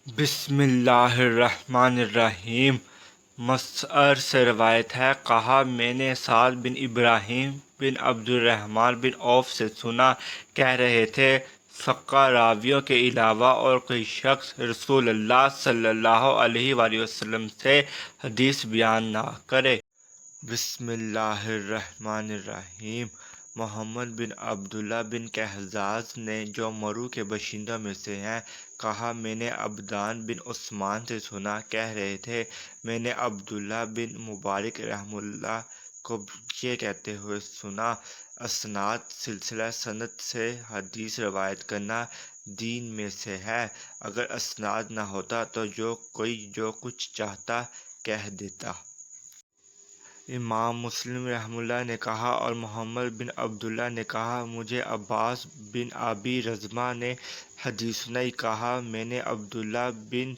بسم اللہ الرحمن الرحیم۔ مسعر سے روایت ہے، کہا میں نے سعد بن ابراہیم بن عبد الرحمن بن عوف سے سنا، کہہ رہے تھے ثقہ راویوں کے علاوہ اور کوئی شخص رسول اللہ صلی اللہ علیہ وآلہ وسلم سے حدیث بیان نہ کرے۔ بسم اللہ الرحمن الرحیم۔ محمد بن عبداللہ بن کہزاز نے، جو مرو کے باشندوں میں سے ہیں، کہا میں نے عبدان بن عثمان سے سنا، کہہ رہے تھے میں نے عبداللہ بن مبارک رحمہ اللہ کو یہ کہتے ہوئے سنا، اسناد سلسلہ سند سے حدیث روایت کرنا دین میں سے ہے۔ اگر اسناد نہ ہوتا تو جو کچھ چاہتا کہہ دیتا۔ امام مسلم رحمہ اللہ نے کہا، اور محمد بن عبداللہ نے کہا، مجھے عباس بن ابی رزمہ نے حدیث سنائی، کہا میں نے عبداللہ بن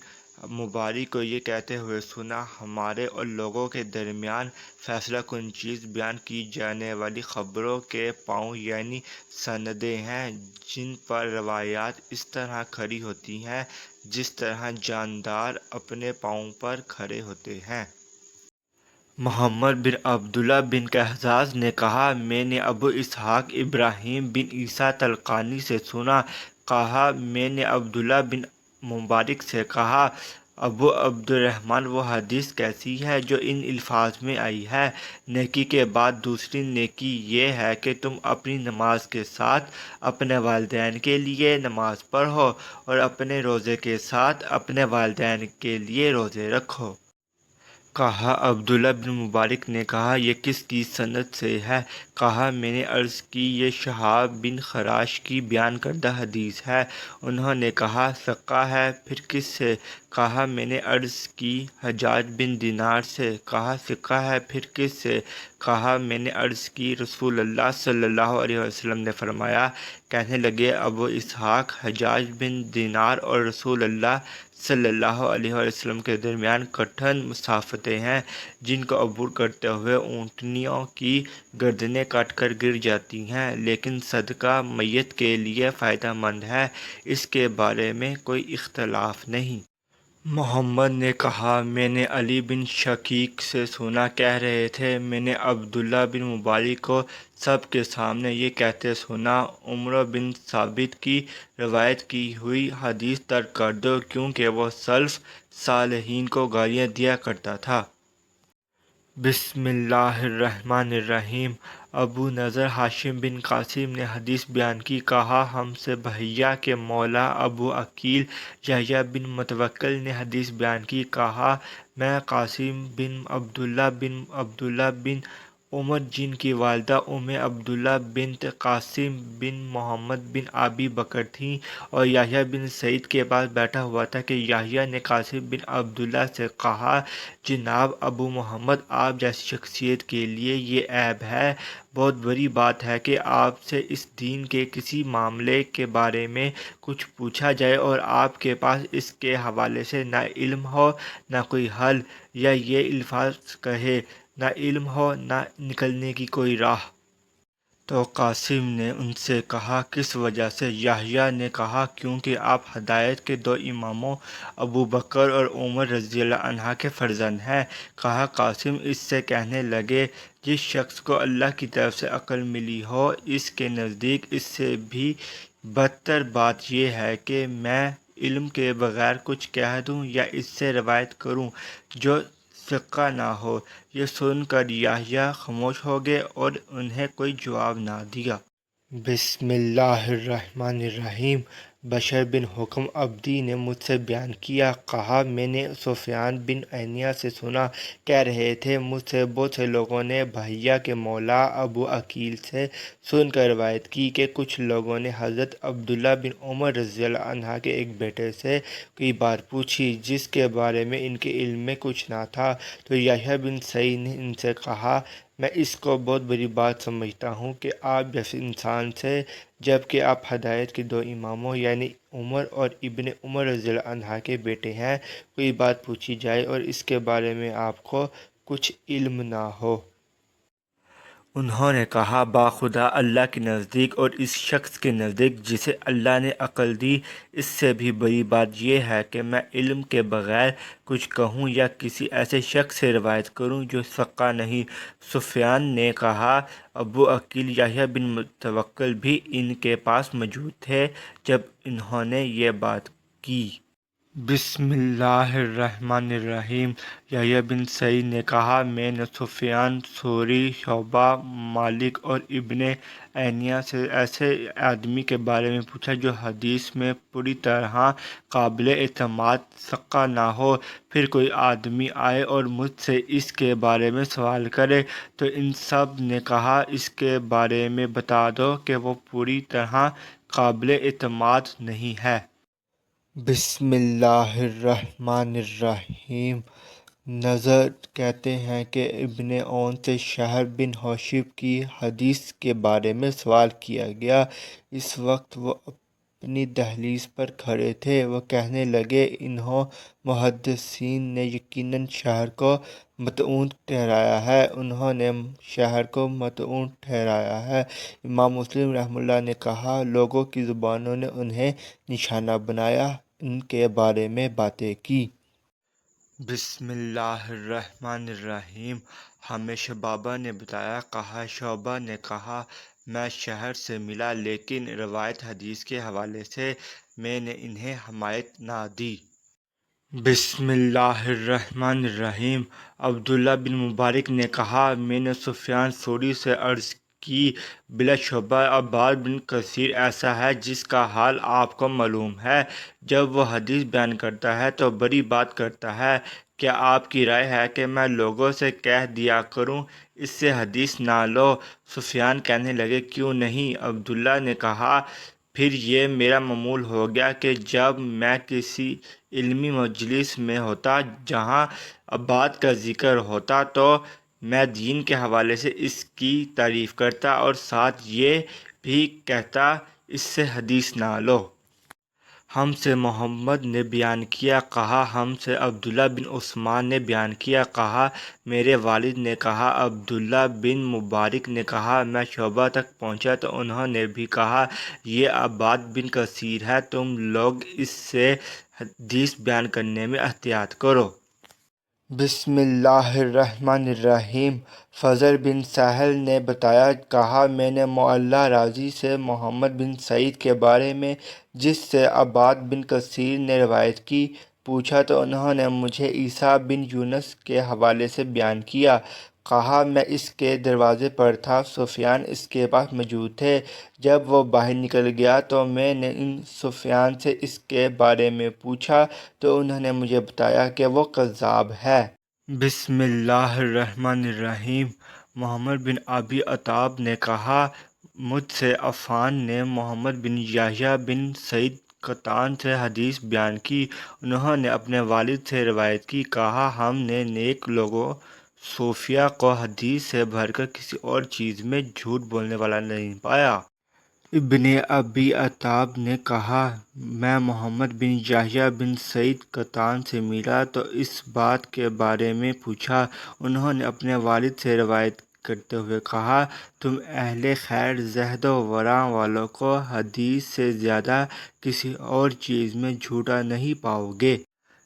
مبارک کو یہ کہتے ہوئے سنا، ہمارے اور لوگوں کے درمیان فیصلہ کن چیز بیان کی جانے والی خبروں کے پاؤں یعنی سندیں ہیں، جن پر روایات اس طرح کھڑی ہوتی ہیں جس طرح جاندار اپنے پاؤں پر کھڑے ہوتے ہیں۔ محمد بن عبداللہ بن کہزاز نے کہا، میں نے ابو اسحاق ابراہیم بن عیسیٰ تلقانی سے سنا، کہا میں نے عبداللہ بن مبارک سے کہا، ابو عبد الرحمن وہ حدیث کیسی ہے جو ان الفاظ میں آئی ہے، نیکی کے بعد دوسری نیکی یہ ہے کہ تم اپنی نماز کے ساتھ اپنے والدین کے لیے نماز پڑھو اور اپنے روزے کے ساتھ اپنے والدین کے لیے روزے رکھو۔ کہا عبداللہ بن مبارک نے کہا، یہ کس کی سند سے ہے؟ کہا میں نے عرض کی، یہ شہاب بن خراش کی بیان کردہ حدیث ہے۔ انہوں نے کہا، ثقہ ہے، پھر کس سے؟ کہا میں نے عرض کی، حجاج بن دینار سے۔ کہا ثقہ ہے، پھر کس سے؟ کہا میں نے عرض کی، رسول اللہ صلی اللہ علیہ وسلم نے فرمایا۔ کہنے لگے ابو اسحاق، حجاج بن دینار اور رسول اللہ صلی اللہ علیہ وسلم کے درمیان کٹھن مسافتیں ہیں، جن کو عبور کرتے ہوئے اونٹنیوں کی گردنیں کٹ کر گر جاتی ہیں، لیکن صدقہ میت کے لیے فائدہ مند ہے، اس کے بارے میں کوئی اختلاف نہیں۔ محمد نے کہا، میں نے علی بن شقیق سے سنا، کہہ رہے تھے میں نے عبداللہ بن مبارک کو سب کے سامنے یہ کہتے سنا، عمر بن ثابت کی روایت کی ہوئی حدیث ترک کر دو، کیونکہ وہ سلف صالحین کو گالیاں دیا کرتا تھا۔ بسم اللہ الرحمن الرحیم۔ ابو نضر ہاشم بن قاسم نے حدیث بیان کی، کہا ہم سے بحیہ کے مولا ابو عقیل یحییٰ بن متوکل نے حدیث بیان کی، کہا میں قاسم بن عبداللہ بن عمر جن کی والدہ ام عبداللہ بنت قاسم بن محمد بن ابی بکر تھیں، اور یحییٰ بن سعید کے پاس بیٹھا ہوا تھا کہ یحییٰ نے قاسم بن عبداللہ سے کہا، جناب ابو محمد، آپ جیسی شخصیت کے لیے یہ عیب ہے، بہت بری بات ہے کہ آپ سے اس دین کے کسی معاملے کے بارے میں کچھ پوچھا جائے اور آپ کے پاس اس کے حوالے سے نہ علم ہو نہ کوئی حل، یا یہ الفاظ کہے، نہ علم ہو نہ نکلنے کی کوئی راہ۔ تو قاسم نے ان سے کہا، کس وجہ سے؟ یحییٰ نے کہا، کیونکہ آپ ہدایت کے دو اماموں ابو بکر اور عمر رضی اللہ عنہ کے فرزند ہیں۔ کہا قاسم اس سے کہنے لگے، جس شخص کو اللہ کی طرف سے عقل ملی ہو، اس کے نزدیک اس سے بھی بدتر بات یہ ہے کہ میں علم کے بغیر کچھ کہہ دوں یا اس سے روایت کروں جو ثقہ نہ ہو۔ یہ سن کر یحییٰ خاموش ہو گئے اور انہیں کوئی جواب نہ دیا۔ بسم اللہ الرحمن الرحیم۔ بشر بن حکم عبدی نے مجھ سے بیان کیا، کہا میں نے سفیان بن عینیہ سے سنا، کہہ رہے تھے مجھ سے بہت سے لوگوں نے بحیہ کے مولا ابو عقیل سے سن کر روایت کی کہ کچھ لوگوں نے حضرت عبداللہ بن عمر رضی اللہ عنہ کے ایک بیٹے سے کوئی بات پوچھی جس کے بارے میں ان کے علم میں کچھ نہ تھا، تو یحییٰ بن سعید نے ان سے کہا، میں اس کو بہت بری بات سمجھتا ہوں کہ آپ جیسے انسان سے، جبکہ آپ ہدایت کے دو اماموں یعنی عمر اور ابن عمر رضی اللہ عنہ کے بیٹے ہیں، کوئی بات پوچھی جائے اور اس کے بارے میں آپ کو کچھ علم نہ ہو۔ انہوں نے کہا باخدا اللہ کے نزدیک اور اس شخص کے نزدیک جسے اللہ نے عقل دی، اس سے بھی بڑی بات یہ ہے کہ میں علم کے بغیر کچھ کہوں یا کسی ایسے شخص سے روایت کروں جو ثقہ نہیں۔ سفیان نے کہا ابو عقیل یحییٰ بن متوکل بھی ان کے پاس موجود تھے جب انہوں نے یہ بات کی۔ بسم اللہ الرحمن الرحیم۔ یحییٰ بن سعید نے کہا میں نے سفیان ثوری، شعبہ، مالک اور ابن عینیہ سے ایسے آدمی کے بارے میں پوچھا جو حدیث میں پوری طرح قابل اعتماد ثقہ نہ ہو۔ پھر کوئی آدمی آئے اور مجھ سے اس کے بارے میں سوال کرے تو ان سب نے کہا اس کے بارے میں بتا دو کہ وہ پوری طرح قابل اعتماد نہیں ہے۔ بسم اللہ الرحمن الرحیم۔ نضر کہتے ہیں کہ ابن عون سے شہر بن حوشب کی حدیث کے بارے میں سوال کیا گیا۔ اس وقت وہ اپنی دہلیز پر کھڑے تھے۔ وہ کہنے لگے انہوں محدثین نے یقیناً شہر کو مطعون ٹھہرایا ہے۔ انہوں نے شہر کو مطعون ٹھہرایا ہے۔ امام مسلم رحمہ اللہ نے کہا لوگوں کی زبانوں نے انہیں نشانہ بنایا، ان کے بارے میں باتیں کی۔ بسم اللہ الرحمن الرحیم۔ ہمیں شبابہ نے بتایا، کہا شعبہ نے کہا میں شہر سے ملا لیکن روایت حدیث کے حوالے سے میں نے انہیں حمایت نہ دی۔ بسم اللہ الرحمن الرحیم۔ عبداللہ بن مبارک نے کہا میں نے سفیان ثوری سے عرض کی بلا شبہ عباد بن کثیر ایسا ہے جس کا حال آپ کو معلوم ہے۔ جب وہ حدیث بیان کرتا ہے تو بڑی بات کرتا ہے۔ کیا آپ کی رائے ہے کہ میں لوگوں سے کہہ دیا کروں اس سے حدیث نہ لو؟ سفیان کہنے لگے کیوں نہیں؟ عبداللہ نے کہا پھر یہ میرا معمول ہو گیا کہ جب میں کسی علمی مجلس میں ہوتا جہاں عباد کا ذکر ہوتا تو میں دین کے حوالے سے اس کی تعریف کرتا اور ساتھ یہ بھی کہتا اس سے حدیث نہ لو۔ ہم سے محمد نے بیان کیا، کہا ہم سے عبداللہ بن عثمان نے بیان کیا، کہا میرے والد نے کہا۔ عبداللہ بن مبارک نے کہا میں شعبہ تک پہنچا تو انہوں نے بھی کہا یہ عباد بن کثیر ہے، تم لوگ اس سے حدیث بیان کرنے میں احتیاط کرو۔ بسم اللہ الرحمن الرحیم۔ فضل بن سہل نے بتایا، کہا میں نے معلّٰ راضی سے محمد بن سعید کے بارے میں جس سے عباد بن کثیر نے روایت کی پوچھا تو انہوں نے مجھے عیسیٰ بن یونس کے حوالے سے بیان کیا۔ کہا میں اس کے دروازے پر تھا، سفیان اس کے پاس موجود تھے۔ جب وہ باہر نکل گیا تو میں نے سفیان سے اس کے بارے میں پوچھا تو انہوں نے مجھے بتایا کہ وہ کذاب ہے۔ بسم اللہ الرحمن الرحیم۔ محمد بن ابی عتاب نے کہا مجھ سے عفان نے محمد بن یحییٰ بن سعید قطان سے حدیث بیان کی۔ انہوں نے اپنے والد سے روایت کی، کہا ہم نے نیک لوگوں صوفیاء کو حدیث سے بھر کر کسی اور چیز میں جھوٹ بولنے والا نہیں پایا۔ ابن ابی عتاب نے کہا میں محمد بن یحییٰ بن سعید قطان سے ملا تو اس بات کے بارے میں پوچھا۔ انہوں نے اپنے والد سے روایت کرتے ہوئے کہا تم اہل خیر زہد و ورع والوں کو حدیث سے زیادہ کسی اور چیز میں جھوٹا نہیں پاؤ گے۔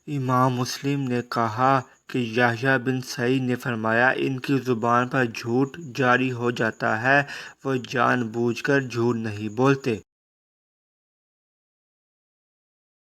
امام مسلم نے کہا کہ یحییٰ بن سعید نے فرمایا ان کی زبان پر جھوٹ جاری ہو جاتا ہے، وہ جان بوجھ کر جھوٹ نہیں بولتے۔